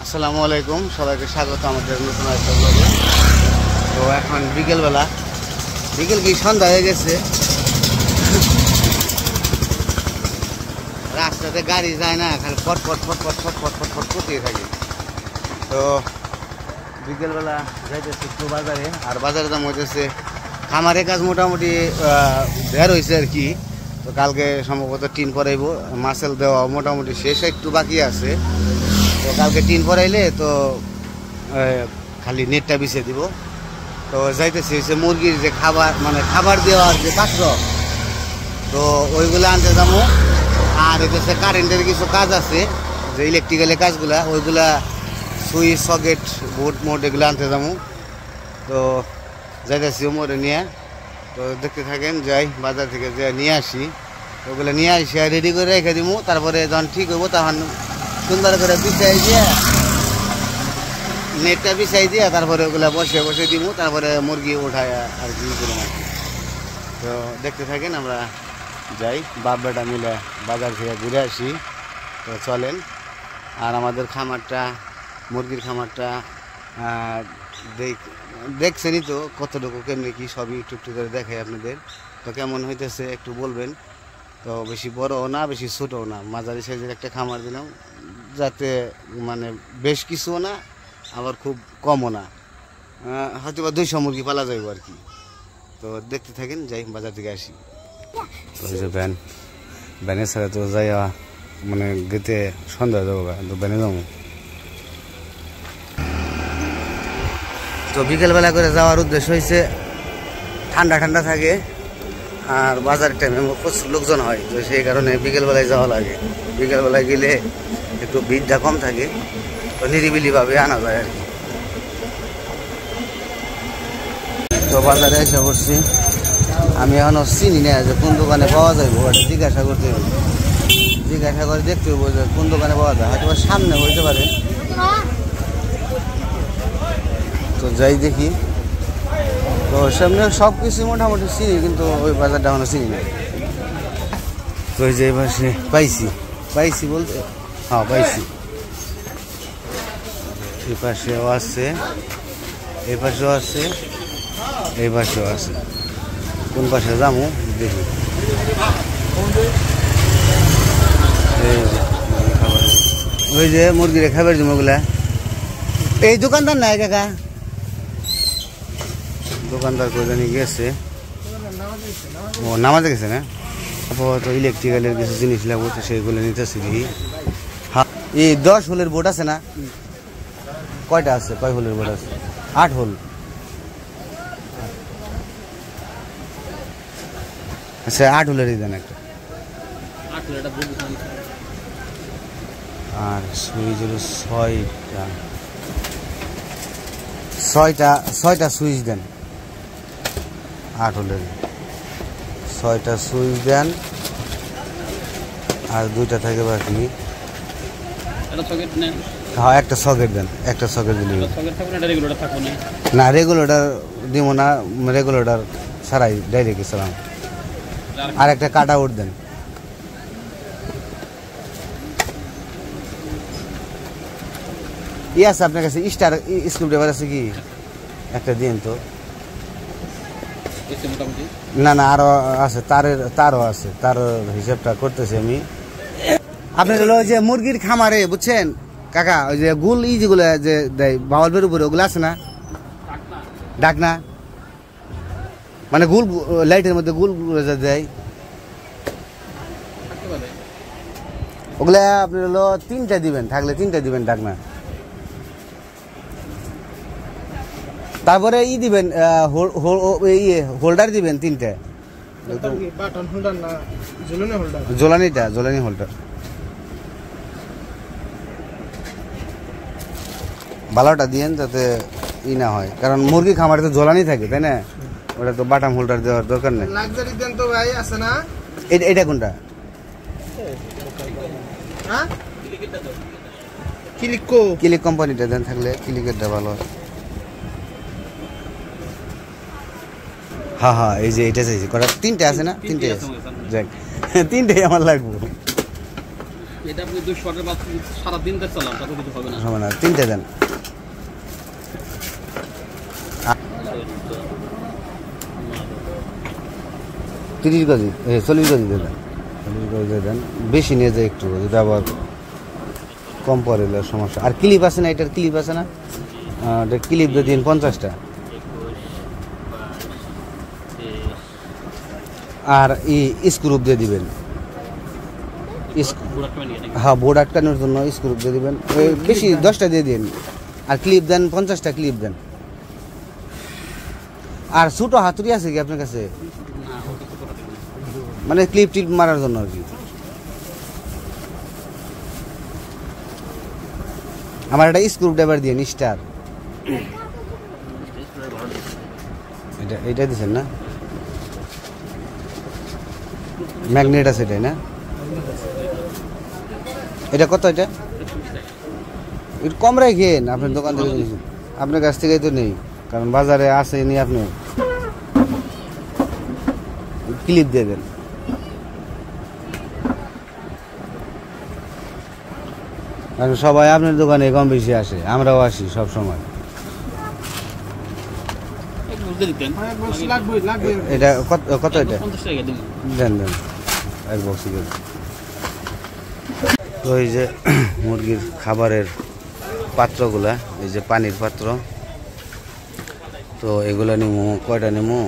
আসসালামু আলাইকুম, সবাইকে স্বাগত আমাদের নতুন একটা ব্লগে। তো এখন বিকেল কি সন্ধ্যা হয়ে গেছে, রাস্তাতে গাড়ি যায় না, খালি ফটফট করতেই থাকে। তো বিকেলবেলা যাইতেছে একটু বাজারে, আর বাজারে দাম হইতেছে খামারের কাজ মোটামুটি বের হয়েছে আর কি। তো কালকে সম্ভবত টিন পরাইব, মাসেল দেওয়া মোটামুটি শেষ, একটু বাকি আছে। তো কালকে টিন পরাইলে তো খালি নেটটা বিছিয়ে দিব। তো যাইতেছি হচ্ছে মুরগির যে খাবার, মানে খাবার দেওয়ার যে পাত্র, তো ওইগুলো আনতে যাবো। আর হচ্ছে কারেন্টের কিছু কাজ আছে, যে ইলেকট্রিক্যালের কাজগুলা, ওইগুলা সুইচ সকেট বোর্ড মোড এগুলো আনতে যাবো। তো যাইতেছি ওমরে নিয়ে। তো দেখতে থাকেন, যাই বাজার থেকে যে নিয়ে আসি, ওগুলো নিয়ে আসি আর রেডি করে রেখে দিব। তারপরে যখন ঠিক হইব তখন সুন্দর করে বিছাই দিয়ে, নেটটা বিছাই দিয়ে তারপরে ওগুলো বসে দিব। তারপরে মুরগি ওঠায় আর কি করলাম আর কি। তো দেখতে থাকেন, আমরা যাই বাপ বেটা মিলে বাজার থেকে ঘুরে আসি। তো চলেন। আর আমাদের খামারটা, মুরগির খামারটা দেখছেনই তো কতটুকু কেমনি কি, সবই একটু করে দেখাই আপনাদের। তো কেমন হইতেছে একটু বলবেন। তো বেশি বড়ও না, বেশি ছোটও না, মাঝারি সাইজের একটা খামার দিলাম, যাতে মানে বেশ কিছুও না, আবার খুব কমও না, হয়তো বা 200 মুরগি পালা যাইব আর কি। তো দেখতে থাকেন, যাই বাজার থেকে আসি। ওই যে ভ্যানের ছাড়া তো যাই মানে গেতে সন্ধ্যা যাবো, তো ভ্যানে যাবো। তো বিকেলবেলা করে যাওয়ার উদ্দেশ্য হয়েছে ঠান্ডা থাকে, আর বাজারের টাইমে প্রচুর লোকজন হয়, তো সেই কারণে বিকেলবেলায় যাওয়া লাগে। বিকেলবেলায় গেলে একটু ভিড়টা কম থাকে, তো নিরিবিলিভাবে আনা যায় আর কি। তো বাজারে এসে পড়ছি, আমি এখনও চিনি না যে কোন দোকানে পাওয়া যাইব, ওটা জিজ্ঞাসা করতে হবে, জিজ্ঞাসা করে দেখতে হইব যে কোন দোকানে পাওয়া যায়, হয়তো সামনে হইতে পারে। তো যাই দেখি। তো সামনে সব কিছু মোটামুটি চিনি, কিন্তু ওই বাজারটা এখনো চিনি না। তো ওই যে পাশে পাইছি বলতে, হ্যাঁ পাইছি। এই পাশেও আছে, এই পাশেও আছে, এই পাশেও আছে। কোন পাশে যাবো দেখি। ওই যে মুরগির খাবার জমগুলা, এই দোকানদার নাই কাকা, দোকানদার করে জানি গেছে, ও নামাজে গেছে না। আপাতত ইলেকট্রিক্যালের কিছু জিনিস লাগবে, সেইগুলো নিতেছি। হ্যাঁ, এই 10 হোলের বোর্ড আছে না? কয়টা আছে, কয় হোলের বোর্ড আছে? 8 হোল। আচ্ছা 8 হোলেরই দেন একটা। আর সুইচ হলো 6টা সুইচ দেন, 8 হোলের 6টা সুইচ দেন। আর 2টা থাকে বাকি। হ্যাঁ একটা সকেট দেন, একটা সকেট দিলে না, রেগুলেটর দিব না, রেগুলেটর ছাড়াই ডাইরেক্ট ইসলাম। আর একটা কাট আউট দেন। ই আছে আপনার কাছে স্টার স্ক্রুড্রাইভার আছে কি? একটা দিন তো। না আরো আছে, তারও আছে, তার হিসাবটা করতেছি আমি। আপনার হলো যে মুরগির খামারে বুঝছেন কাকা, ওই যে গুল যেগুলো যে দেয় বাউলবের উপরে, ওগুলো আছে না ডাকনা, মানে গুল লাইটের মধ্যে গুল দেয়, ওগুলা আপনি হলো 3টা দিবেন, থাকলে 3টা দিবেন ডাকনা। তারপরে দিবেন হোল্ডার দিবেন 3টে, জ্বলানি হোল্ডার ভালোটা দিয়েন, যাতে না হয়, কারণ মুরগি খামারে তো জ্বলানি থাকে, তাই না? ওটা তো বাটাম হোল্ডার দেওয়ার দরকার নেই। এটা কোনটা? ক্লিক কোম্পানিটা দেন, থাকলে ক্লিকেরটা ভালো। হ্যাঁ এই যে এটা চাইছি, কটা 3টে আছে না? 3টে আছে, যাক 3টেই আমার লাগবে। এটা আপনি 200 টাকা বাদ সারা দিন ধরে চালান তাতে কিছু হবে না। হবে না, তিনটে দেন। তিরিশ কেজি 40 কেজি দেন, 40 কেজি দেন। বেশি নিয়ে যায় একটু, যদি আবার কম পড়ে সমস্যা। আর ক্লিপ আছে না, এটার ক্লিপ আছে না? ক্লিপ দিয়ে দিন 50টা। আর স্ক্রুপ দিয়ে দিবেন। হ্যাঁ, বোর্ড আটকানোর জন্য স্ক্রুপ দিয়ে দিবেন। বেশি 10টা দিয়ে দিন। আর ক্লিপ দেন 50টা ক্লিপ দেন। আর ছোটো হাতুড়ি আছে কি আপনার কাছে? মানে ক্লিপ টিপ মারার জন্য আর কি। আমার একটা স্ক্রু ড্রাইভার দিয়ে স্টার, এটা দিচ্ছেন না? ম্যাগনেট আছে এটাই না? এটা কত? এটা একটু কম রাখেন, আপনার দোকান থেকে আপনার কাছ থেকেই তো নেই, কারণ বাজারে আসেনি। আপনি ক্লিপ দিয়ে দেন। কারণ সবাই আপনার দোকানে কম বেশি আসে, আমরাও আসি সব সময়। এটা কত? এটা দেন দেন, এক বক্স দেন। তো এই যে মুরগির খাবারের পাত্রগুলা, এই যে পানির পাত্র, তো এগুলা নিমু। কয়টা নিমু?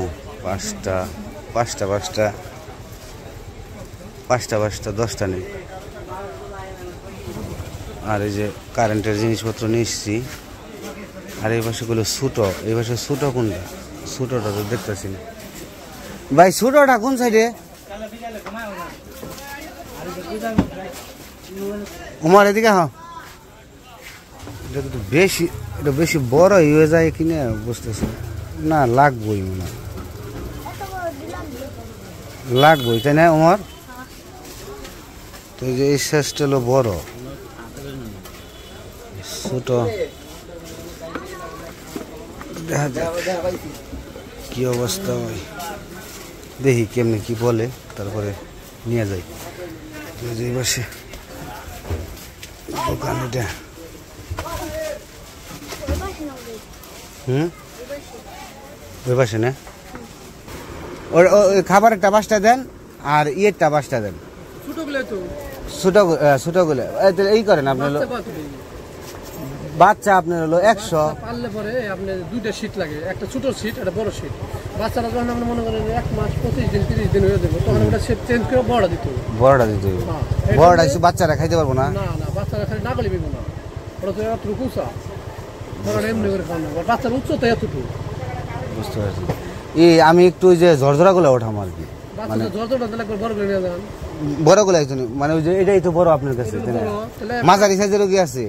5টা 10টা নিই। আর এই যে কারেন্টের জিনিসপত্র নিচ্ছি। আর এই পাশেগুলো ছোটো, এই পাশে ছোটো কোনটা? ছোটোটা তো দেখতেছি না ভাই। ছোটোটা কোন সাইডে? উমার এদিকে। হ্যাঁ, এটা তো বেশি, এটা বেশি বড় হয়ে যায় কিনা বুঝতেছি না। লাগবই মনে হয়, লাগবই, তাই না উমার? তো এই যে এই সাইজটা হলো বড়, ছোট। দেখা যাক কি অবস্থা হয়, দেখি কেমনি কি বলে, তারপরে নিয়ে যাই। এই পাশে দোকান এটা। ওই পাশে না? ওই খাবারেরটা 5টা দেন, আর ইয়েরটা 5টা দেন। ছোটগুলো এই করেন আপনার বাচ্চা, আপনার হলো 100 পারলে পরে আপনার 2টা সিট লাগে, একটা ছোট সিট, একটা বড় সিট। বাচ্চারা যখন আপনি মনে করেন 1 মাস 25 দিন 30 দিন হয়ে যাবে, তখন ওটা সিট চেঞ্জ করে বড়টা দিতে হবে। বড়টা কিছু বাচ্চারা খাইতে পারবো না। না, বাচ্চারা খালি না গলি পাবো না। ওটা তো এতটুকু উঁচা, বড়টা এমনি করে খাওয়া না। বাচ্চার উচ্চতা এতটুকু। বুঝতে পারছি। আমি একটু ওই যে ঝরঝরাগুলো ওঠাম আর কি, মানে ঝরঝরা দিলে একবার বড় করে নিয়ে যান। বড়গুলো একজন, মানে ওই যে এটাই তো বড় আপনার কাছে, মাঝারি সাইজেরও কি আছে?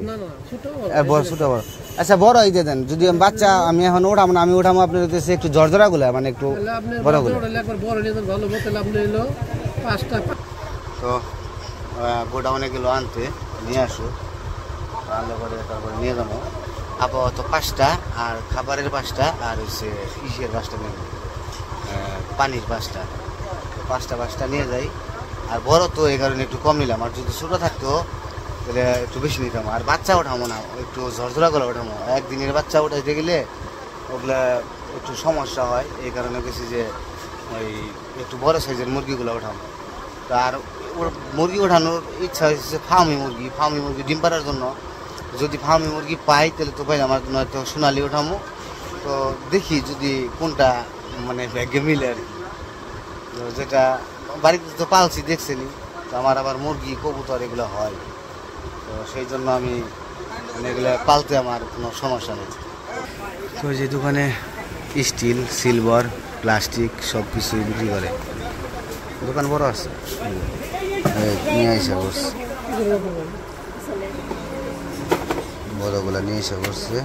ছোট বড়। আচ্ছা, বড় এই দেন। যদি বাচ্চা আমি এখন ওঠাম না, আমি ওঠামো আপনার কাছে একটু ঝরঝরাগুলো, মানে একটু বড়গুলো। তো গোডাউনে গেলো আনতে, নিয়ে আসো, আনলে পরে তারপরে নিয়ে যাবো। আপাতত 5টা, আর খাবারের 5টা, আর হচ্ছে ইসের 5টা নেব, পানির 5টা। 5টা নিয়ে যাই। আর বড় তো এই কারণে একটু কম নিলাম, আর যদি ছোটো থাকতো তাহলে একটু বেশি নিতাম। আর বাচ্চা ওঠাবো না, একটু ঝরঝরাগুলো ওঠাবো। একদিনের বাচ্চা উঠাইতে গেলে ওগুলা একটু সমস্যা হয়, এই কারণে বেশি যে ওই একটু বড় সাইজের মুরগিগুলো ওঠাবো। আর ওর মুরগি ওঠানোর ইচ্ছা হচ্ছে ফার্মি মুরগি ডিম পাড়ার জন্য। যদি ফার্মি মুরগি পাই তাহলে তো ভাই আমার নয়তো সোনালি ওঠামো। তো দেখি যদি কোনটা মানে ব্যাগে মিলে আর কি। যেটা বাড়িতে তো পালছি দেখছেনি, তো আমার আবার মুরগি কবুতর এগুলো হয়, তো সেই জন্য আমি মানে এগুলো পালতে আমার কোনো সমস্যা নেই। তো যে দোকানে স্টিল, সিলভার, প্লাস্টিক সব কিছুই বিক্রি করে, দোকান বড় আছে। নিয়ে এসে করছে বড়গুলা, নিয়ে এসে করছে।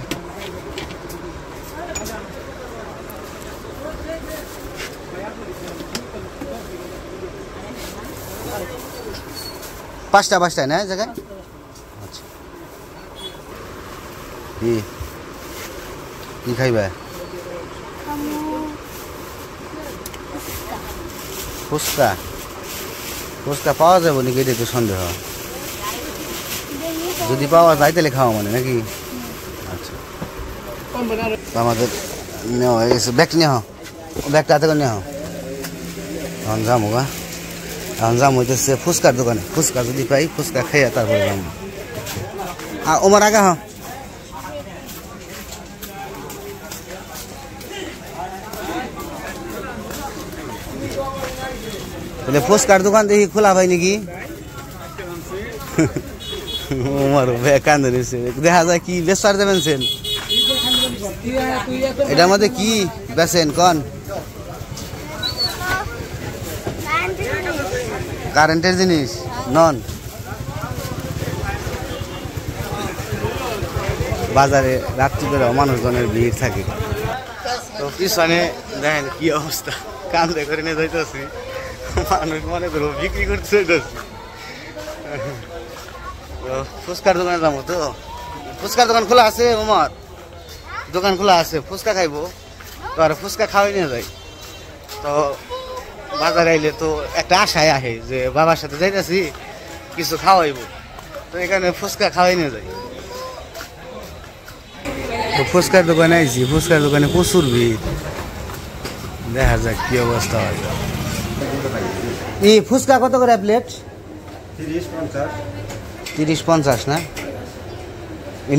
পাঁচটা না জায়গায়। আচ্ছা, কি খাইবা? ফুচকা পাওয়া যাবে নাকি? এটা তো সন্দেহ। যদি পাওয়া যায় তাহলে খাওয়া মানে নাকি? আচ্ছা, তো আমাদের নেওয়া হয়ে গেছে। ব্যাগটা নেওয়া, ব্যাগটা হাতে করে নেওয়া। এখন যাবো গা, এখন যাম হইতেছে ফুচকার দোকানে। ফুচকা যদি পাই ফুচকা খাইয়া তারপরে যাবো। ওমার আগা হ্যাঁ, তাহলে ফুচকার দোকান দেখি খোলা পাই নাকি? ওমার কান্দে নিচ্ছে, দেখা যায় কি বেচার দেবেন সেন। এটার মধ্যে কি বেচেন কন? কারেন্টের জিনিস নন। বাজারে রাত্রি করে মানুষজনের ভিড় থাকে। তো পিছনে দেখেন কি অবস্থা, কান্দে করে নিয়ে যাইতেছি। মানুষ মনে করবো বিক্রি করতে যাইতেছি। ফুচকার দোকানে যাবো। তো ফুচকার দোকান খোলা আছে ওমর? দোকান খোলা আছে, ফুচকা খাইবো তো। আর ফুচকা খাওয়াই নিয়ে যাই তো। বাজারে আইলে তো একটা আশায় আহে যে বাবার সাথে যাইতেছি কিছু খাওয়াইবো, তো এখানে ফুচকা খাওয়াই নিয়ে যাই। তো ফুচকার দোকানে আইছি, ফুচকার দোকানে প্রচুর ভিড়। দেখা যাক কি অবস্থা হয়। এই ফুচকা কত করে প্লেট? 30-50 না?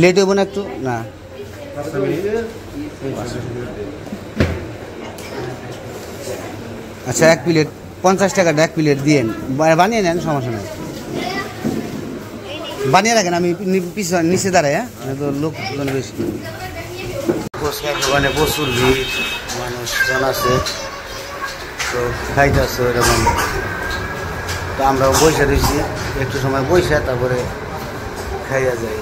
লেট হইব না একটু? না, আচ্ছা 1 প্লেট 50 টাকাটা 1 প্লেট দিয়েন, বানিয়ে নেন, সমস্যা নেই। বানিয়ে রাখেন, আমি পিছনে নিচে দাঁড়াই। হ্যাঁ, তো লোকজন বেশি। ফুচকার দোকানে প্রচুর ভিড়, মানুষজন আছে তো খাইতেছে ওইরকম। তো আমরাও বসে রয়েছি, একটু সময় বসে তারপরে খাইয়া যাই।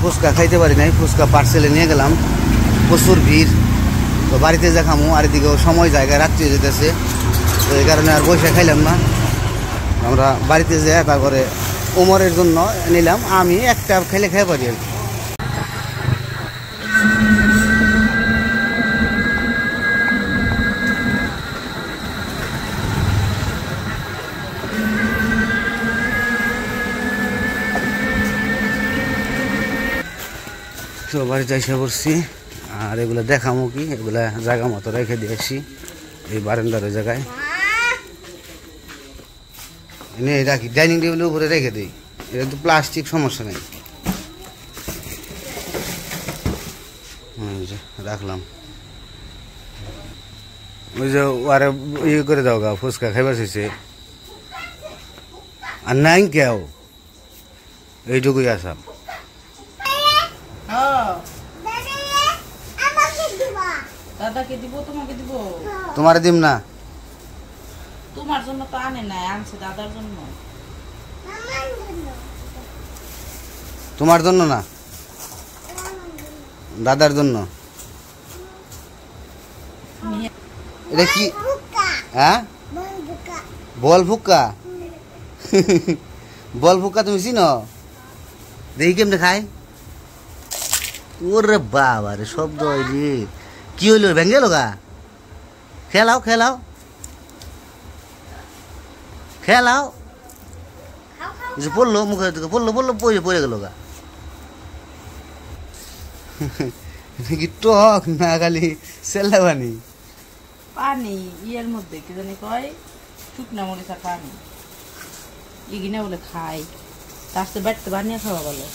ফুচকা খাইতে পারি নাই, ফুচকা পার্সেলে নিয়ে গেলাম। প্রচুর ভিড়, তো বাড়িতে যা খামো, আর এদিকেও সময় জায়গায় রাত্রি যেতেছে, তো এই কারণে আর বসে খাইলাম না। আমরা বাড়িতে যাই তারপরে ওমরের জন্য নিলাম, আমি একটা খেলে খেয়ে পারি আর কি। তো বাড়িতে এসে পড়ছি, আর এগুলো দেখামো কি, এগুলা জায়গা মতো রেখে দিয়েছি এই বারান্দার জায়গায়। এনে রাখি, ডাইনিং টেবিলের উপরে রেখে দিই, এটা তো প্লাস্টিক, সমস্যা নেই। রাখলাম। ওই যে আরে ইয়ে করে দাও গা, ফুচকা খাইবার শেষে আর নাই কেউ, এইটুকুই আসাম। দাদাকে দিব, তোমাকে দিব? তোমার দিম না, তোমার জন্য তো আনে নাই, আনছে দাদার জন্য। তোমার জন্য না, দাদার জন্য। এটা কি? হ্যাঁ, বল ফুক্কা। বল ফুক্কা তুমি চিনো? দেখি কেমনে খাই। ওরে বাবা রে, শব্দ হইলি কি হইল? ভেঙে গেল গা। খেলাও খেলাও খেলাও, পড়লো মুখে, পড়লো পড়লো, পড়ে পড়ে গেল গা। কি টক না খালি সেল্লা পানি? পানি ইয়ের মধ্যে কি জানি কয়, শুকনা মরিচা পানি। ইগিনা বলে খাই, তার সাথে বেড়তে বানিয়ে খাওয়া বলে।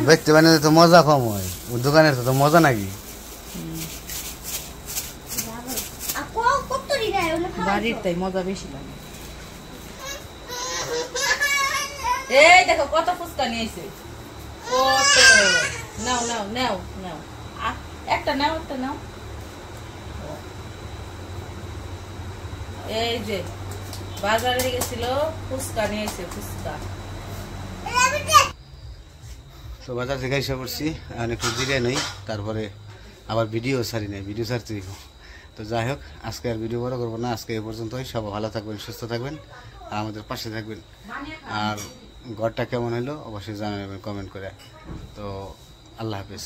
ব্যক্তি বানিয়ে তো মজা কম হয়, দোকানের তো মজা নাকি? বাড়ির তাই মজা বেশি লাগে। এই দেখো কত ফুচকা নিয়েছে, কত। নাও নাও নাও নাও, একটা নাও, একটা নাও। এই যে বাজারে গেছিল, ফুচকা নিয়েছে, ফুচকা। তো বাজার থেকে এসে পড়ছি, আর একটু জিরে নেই, তারপরে আবার ভিডিও ছাড়ি নাই, ভিডিও ছাড়তে দিব। তো যাই হোক, আজকে আর ভিডিও বড় করবো না, আজকে এই পর্যন্তই। সবাই ভালো থাকবেন, সুস্থ থাকবেন, আর আমাদের পাশে থাকবেন। আর ঘরটা কেমন হলো অবশ্যই জানাবেন কমেন্ট করে। তো আল্লাহ হাফেজ।